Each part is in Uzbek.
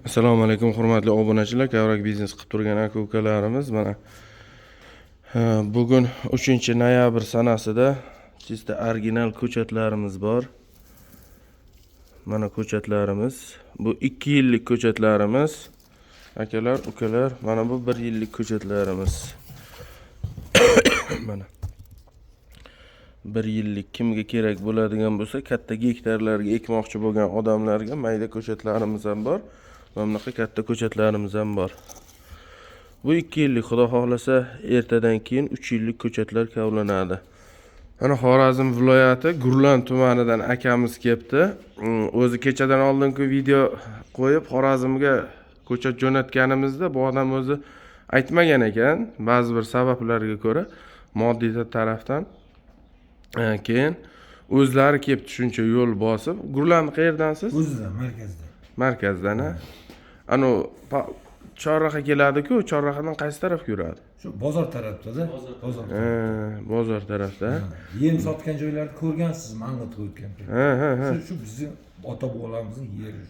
Assalomu alaykum hurmatli obunachilar, Kavrak biznes qilib turgan aka-ukalarimiz. Mana bugun 3-noyabr sanasida chista original ko'chatlarimiz bor. Mana ko'chatlarimiz. Bu 2 yillik ko'chatlarimiz. Akalar, ukalar, mana bu 1 yillik ko'chatlarimiz. Mana 1 yillik kimga kerak bo'ladigan bo'lsa, katta gektarlarga ekmoqchi bo'lgan odamlarga mayda ko'chatlarimiz ham bor. Mana katta ko'chatlarimiz ham bor. Bu 2 yillik, xudo xohlasa ertadan keyin 3 yillik ko'chatlar kavlanadi. Mana Xorazm viloyati Gurlan tumanidan akamiz kelibdi. O'zi kechadan oldingi video qo'yib Xorazmga ko'chat jo'natganimizda bu odam o'zi aytmagan ekan, ba'zi bir sabablarga ko'ra, moddiy tarafdan. Keyin o'zlari kelibdi shuncha yo'l bosib. Gurlanni qayerdansiz? O'zidan, markazdan. Markazdan, ha? Ano Chorraha keladi-ku, Chorrahadan qaysi tarafga yuradi? Shu bozor tarafda-da. Bozor. Bozor tarafda. Yem sotgan joylarni ko'rgansiz, ma'lumot o'tgan. Ha. Shu bizning ota-bobolarimizning yeri.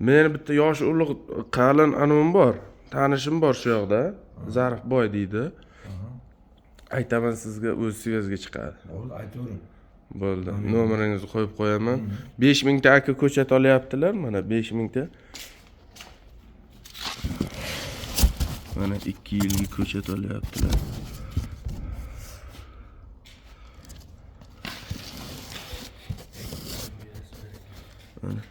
Meni bitta yosh ulug' qalin anom bor. Tanishim bor shu yoqda. Zarifboy deydi. Aytaman sizga, o'z svязga chiqadi. Bo'ldi, aytavering. Bo'ldi. Nomeringizni qo'yib qo'yaman. 5000 ta aka ko'chat olyaptilar, mana 5000 ta. Mana 2 yillik ko'chat olyaptilar. Mana.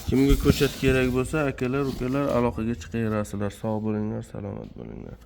Kimga ko'chat kerak bo'lsa, akalar, ukalar aloqaga chiqaverasizlar. Sog' bo'linglar, salomat bo'linglar.